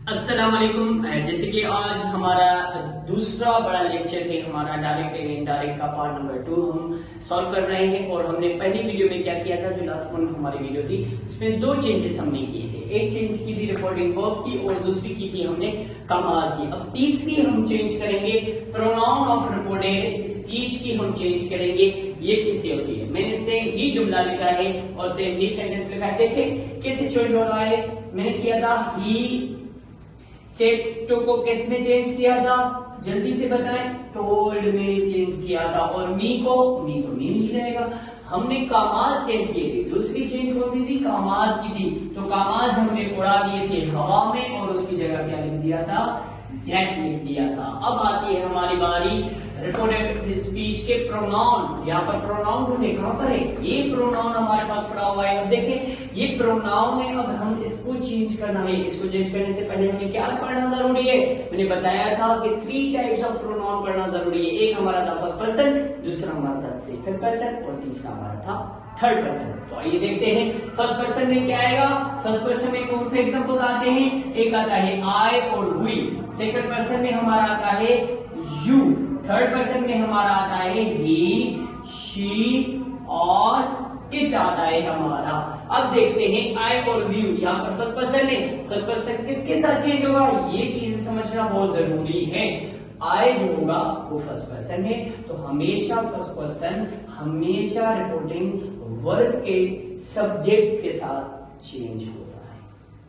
अस्सलाम वालेकुम। जैसे कि आज हमारा दूसरा बड़ा लेक्चर है, हमारा डायरेक्ट एंड इनडायरेक्ट का पार्ट नंबर 2 हम सॉल्व कर रहे हैं। और हमने पहली वीडियो में क्या किया था, जो लास्ट वन हमारी वीडियो थी, इसमें दो चेंजेस हमने किए थे। एक चेंज की थी रिपोर्टिंग वर्ब की और दूसरी की थी हमने कमाज की। अब तीसरी हम चेंज करेंगे प्रोनाउन ऑफ रिपोर्टेड स्पीच की हम चेंज करेंगे। ये कैसे होती है, मैंने सेम ही जुमला लिखा है और सेम ही सेंटेंस लिखा है। देखें कैसे चेंज हो रहा है। मैंने किया था ही सेड टू को किस में चेंज किया था, जल्दी से बताएं। टोल्ड में चेंज किया था। और मी को मी तो मी ही रहेगा। हमने कामाज चेंज किए थे। दूसरी चेंज कौन सी थी, कामाज की थी। तो कामाज हमने उड़ा दिए थे हवा में और उसकी जगह क्या लिख दिया था, डेट लिख दिया था। अब आती है हमारी बारी रिपोर्टेड स्पीच के प्रोनाउन। यहाँ पर प्रोनाउन ढूंढे, कहां पर है, ये प्रोनाउन हमारे पास पड़ा हुआ है। अब देखें ये प्रोनाउन है, अब हम इसको चेंज करना है। इसको चेंज करने से पहले हमें क्या पढ़ना जरूरी है, मैंने बताया था कि 3 टाइप्स ऑफ प्रोनाउन पढ़ना जरूरी है। एक हमारा था फर्स्ट पर्सन, दूसरा हमारा था सेकंड पर्सन और तीसरा हमारा था थर्ड पर्सन। तो आइए देखते हैं फर्स्ट पर्सन में क्या आएगा। फर्स्ट पर्सन में कौन से एग्जांपल आते हैं, एक आता है आई और हुई। सेकंड पर्सन में हमारा आता है यू। थर्ड पर्सन में हमारा आता है ही, शी और इट आता है हमारा। अब देखते हैं आई और यू। यहाँ पर फर्स्ट पर्सन है, फर्स्ट पर्सन किसके साथ चेंज होगा, ये चीज समझना बहुत जरूरी है। आई जो होगा वो फर्स्ट पर्सन है, तो हमेशा फर्स्ट पर्सन हमेशा रिपोर्टिंग वर्ब के सब्जेक्ट के साथ चेंज होता है।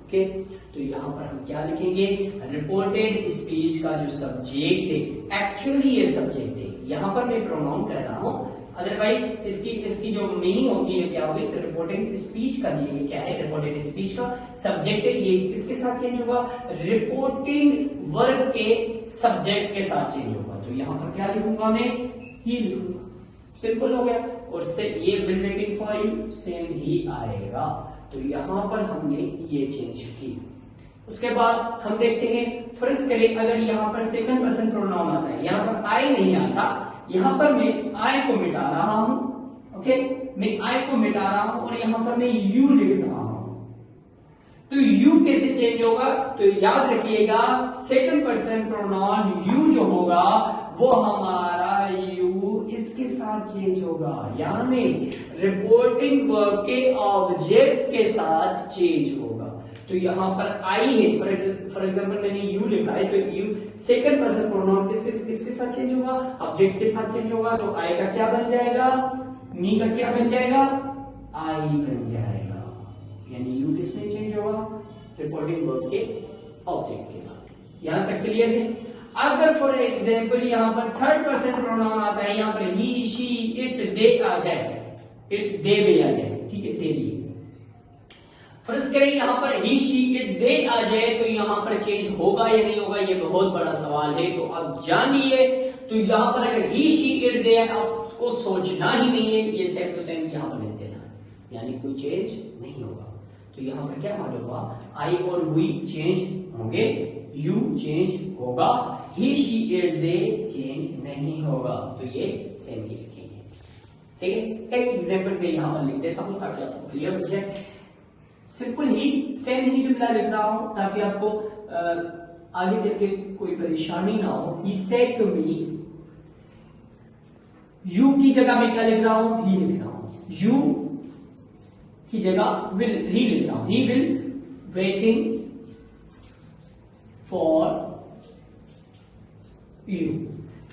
ओके, तो यहां पर हम क्या लिखेंगे, रिपोर्टेड स्पीच का जो सब्जेक्ट है, एक्चुअली ये सब्जेक्ट है। यहां पर मैं प्रोनाउन कह रहा हूं, अदरवाइज इसकी जो मीनिंग होगी है क्या होगी, तो रिपोर्टेड स्पीच का ये क्या है, रिपोर्टेड स्पीच का सब्जेक्ट है। ये किसके साथ चेंज होगा, रिपोर्टिंग वर्ब के सब्जेक्ट के साथ चेंज होगा। तो यहां पर क्या लिखूंगा मैं, ही लिखूंगा। सिंपल हो गया। और से ये will waiting for you same ही आएगा। तो यहां पर हमने ये चेंज की। उसके बाद हम देखते हैं, फर्ज करें अगर यहां पर सेकंड पर्सन प्रोनाउन आता है, यहां पर आई नहीं आता, यहां पर मैं आई को मिटा रहा हूं। ओके, मैं आई को मिटा रहा हूं और यहां पर मैं यू लिख रहा हूं। तो यू कैसे चेंज होगा, तो याद रखिएगा सेकंड पर्सन प्रोनाउन यू जो होगा वो हमारा यू इसके साथ चेंज होगा, यानी रिपोर्टिंग वर्ब के ऑब्जेक्ट के साथ चेंज होगा। तो यहां पर आई है, फॉर एग्जांपल मैंने यू लिखा है, तो यू सेकंड पर्सन प्रोनाउन किसके साथ चेंज होगा, ऑब्जेक्ट के साथ चेंज होगा। तो आई का क्या बन जाएगा, मी का क्या बन जाएगा, आई बन जाएगा। यानी यू किसमें चेंज होगा, रिपोर्टिंग वर्ब के ऑब्जेक्ट के साथ। यहां तक क्लियर है। अगर फॉर एग्जाम्पल यहां पर थर्ड पर्सन प्रोनाउन आता है, यहां पर ही, शी, इट, दे आ जाए, इट, दे भी आ जाए, ठीक है, दे भी। फर्ज करें यहां पर ही, शी, इट, दे आ जाए, तो यहां पर चेंज होगा या नहीं होगा, ये बहुत बड़ा सवाल है। तो अब जानिए, तो यहां पर अगर ही, शी, इट, दे, आपको सोचना ही नहीं है, ये सेम टू सेम यहां पर लिख देना, यानी कोई चेंज नहीं होगा। तो यहां पर क्या मालूम हुआ, आई और वी चेंज होंगे, यू चेंज होगा, ही, शी, इट, दे चेंज नहीं होगा। तो ये सेम ही लिखेंगे। ठीक है, एक एग्जांपल में यहां पर लिख देता हूं ताकि आपको क्लियर हो जाए। सिंपल ही सेम ही जुमला लिख रहा हूं ताकि आपको आगे चल के कोई परेशानी ना हो। He said to me, you की जगह मैं क्या लिख रहा हूं, ही लिख रहा हूं। यू की जगह विल, ही लिख रहा हूं। ही विल वेटिंग फॉर यू।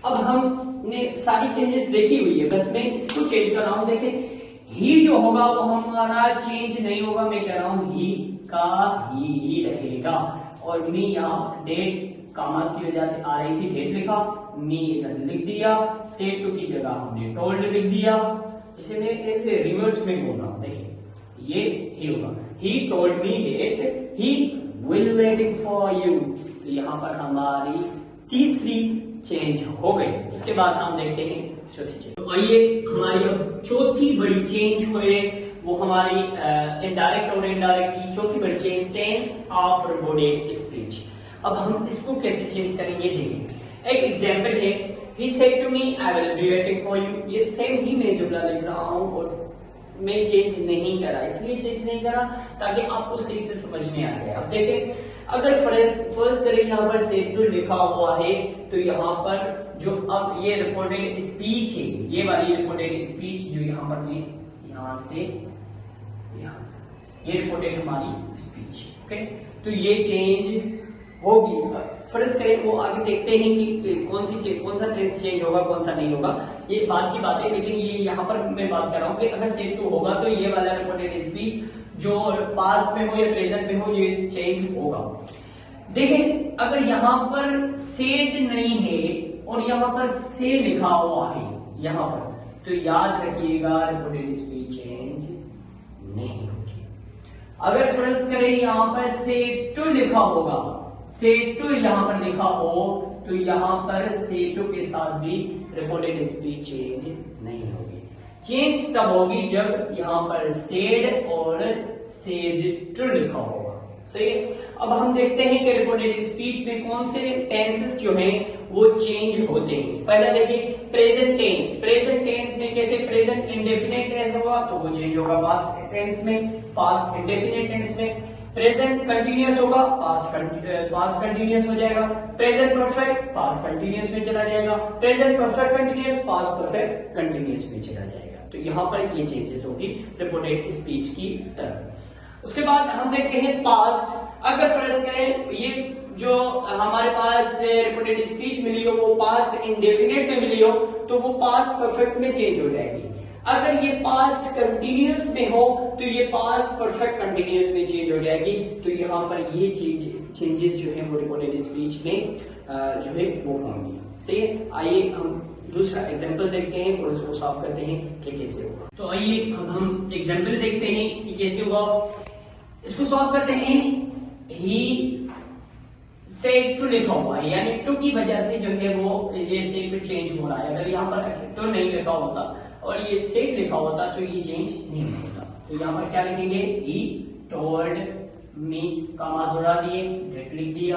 अब हमने सारी चेंजेस देखी हुई है, बस मैं इसको चेंज कर रहा हूं। देखें ही जो होगा वो हमारा चेंज नहीं होगा, मैं कह रहा हूं ही का ही रहेगा। और मी यहाँ डेट कामास की वजह से आ रही थी, डेट लिखा, मी इधर लिख दिया। सेड टू की जगह हमने टोल्ड लिख दिया। इसे मैं ऐसे रिवर्स में बोल रहा हूं, देखिए ये ही होगा, he told me that, he will waiting for you. तो यहां पर हमारी तीसरी चेंज हो गई। इसके बाद हम देखते हैं चौथी चेंज। तो आइए हमारी अब चौथी बड़ी चेंज हुए, वो हमारी इनडायरेक्ट और इनडायरेक्ट की चौथी बड़ी change, change of reported speech. अब हम इसको कैसे चेंज करेंगे, देखें। एक एग्जांपल है, he said to me I will be waiting for you. ये सेम ही मैं जुमला लिख रहा हूं और मैं चेंज नहीं करा, इसलिए चेंज नहीं करा ताकि आपको सही से समझ में आ जाए। अब देखें अगर फर्स्ट करें यहाँ पर सेट टू लिखा हुआ है तो यहाँ पर जो अब ये रिपोर्टेड स्पीच है, ये वाली रिपोर्टेड स्पीच जो यहाँ पर मैं यहाँ से यहाँ, ये रिपोर्टेड हमारी स्पीच। ओके, तो ये चेंज होगी। फर्स्ट करें वो आगे देखते हैं कि कौन सा टेंस चेंज होगा, कौन सा नहीं होगा, ये बात की बात है। लेकिन ये यहाँ पर मैं बात कर रहा हूँ कि अगर सेड टू होगा तो ये वाला रिपोर्टेड स्पीच जो पास्ट में हो या प्रेजेंट में हो ये चेंज होगा। देखें, अगर यहाँ पर सेड नहीं है और यहाँ पर से लिखा हुआ है यहाँ पर, तो याद रखिएगा रिपोर्टेड स्पीच चेंज नहीं होगी। अगर फर्स्ट करें यहाँ पर से टू लिखा होगा, से टू यहाँ पर लिखा हो तो यहाँ पर से टू के साथ भी रिपोर्टेड स्पीच चेंज नहीं होगी। चेंज तब होगी जब यहाँ पर सेड और सेड टू लिखा होगा। सही है। अब हम देखते हैं कि रिपोर्टेड स्पीच में कौन से टेंसेस जो हैं वो चेंज होते हैं। पहला देखिए प्रेजेंट टेंस। प्रेजेंट टेंस में कैसे, प्रेजेंट इंडेफिनिट टेंस होगा तो वो चेंज होगा पास्ट टेंस में, पास्ट इंडेफिनिट टेंस में। प्रेजेंट कंटिन्यूअस होगा, पास्ट कंटिन्यूअस हो जाएगा। प्रेजेंट परफेक्ट पास्ट कंटिन्यूअस में चला जाएगा। Present perfect continuous past perfect continuous में चला जाएगा। तो यहाँ पर ये चेंजेस होगी रिपोर्टेड स्पीच की तरफ। उसके बाद हम देखते हैं पास्ट। अगर फर्ज करें ये जो हमारे पास रिपोर्टेड स्पीच मिली हो वो पास्ट इंडेफिनिट में मिली हो तो वो पास्ट परफेक्ट में चेंज हो जाएगी। अगर ये पास्ट कंटिन्यूअस में हो तो ये पास्ट परफेक्ट कंटिन्यूअस में चेंज हो जाएगी। तो यहाँ पर ये चेंजेस जो है वो रिपोर्टेड स्पीच में जो है वो होंगी। सही है। आइए हम दूसरा एग्जाम्पल देखते हैं और इसको सॉल्व करते हैं कि कैसे होगा। तो आइए हम एग्जाम्पल देखते हैं कि कैसे होगा। इसको सॉल्व करते हैं। ही सेड टू लिखा हुआ है, यानी टू की वजह से जो है वो ये सेड टू चेंज हो रहा है। अगर यहाँ पर टू नहीं लिखा होता और ये सेड लिखा होता तो ये चेंज नहीं होता। तो यहाँ पर क्या लिखेंगे, ही टोल्ड मी, कॉमा जोड़ा दिए, ब्रेक लिख दिया।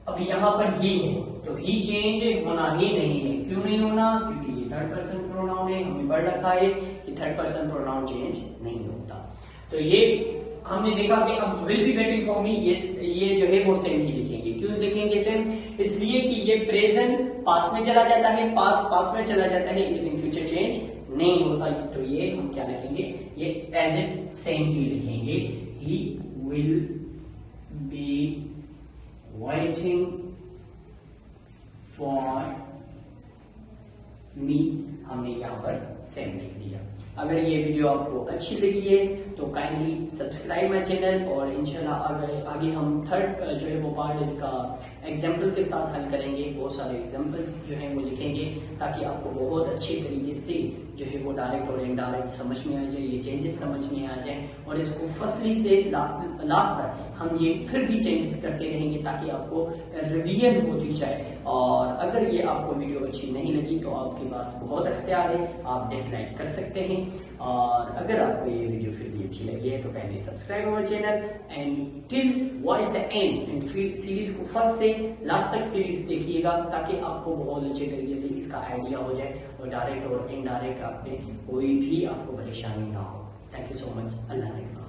अब यहाँ पर ही है तो ही चेंज होना ही नहीं है। क्यों नहीं होना, क्योंकि ये थर्ड पर्सन प्रोनाउन है। हमने पढ़ रखा है कि थर्ड पर्सन प्रोनाउन चेंज नहीं होता। तो ये हमने देखा कि अब will be waiting for me, ये जो है वो सेम ही लिखेंगे। क्यों लिखेंगे सेम, इसलिए कि ये प्रेजेंट पास्ट में चला जाता है, पास्ट में चला जाता है, लेकिन फ्यूचर चेंज नहीं होता। तो ये हम क्या लिखेंगे, ये एज इट सेम ही लिखेंगे। He will be waiting for me, हमने यहाँ पर सेम लिख दिया। अगर ये वीडियो आपको अच्छी लगी है तो काइंडली सब्सक्राइब माय चैनल और इंशाल्लाह आगे हम थर्ड जो है वो पार्ट इसका एग्जाम्पल के साथ हल करेंगे। बहुत सारे एग्जाम्पल्स जो है वो लिखेंगे ताकि आपको बहुत अच्छे तरीके से जो है वो डायरेक्ट और इनडायरेक्ट समझ में आ जाए, ये चेंजेस समझ में आ जाए और इसको फर्स्टली से लास्ट तक हम ये फिर भी चेंजेस करते रहेंगे ताकि आपको रिवीजन होती जाए। और अगर ये आपको वीडियो अच्छी नहीं लगी तो आपके पास बहुत अख्तियार है, आप डिसलाइक कर सकते हैं। और अगर आपको ये वीडियो फिर भी अच्छी लगी है तो kindly subscribe our channel and till watch the end and फिर सीरीज को फर्स्ट से लास्ट तक सीरीज देखिएगा ताकि आपको बहुत अच्छे तरीके से इसका आइडिया हो जाए और डायरेक्ट और इनडायरेक्ट आप में कोई भी आपको परेशानी ना हो। Thank you so much. अल्लाह ने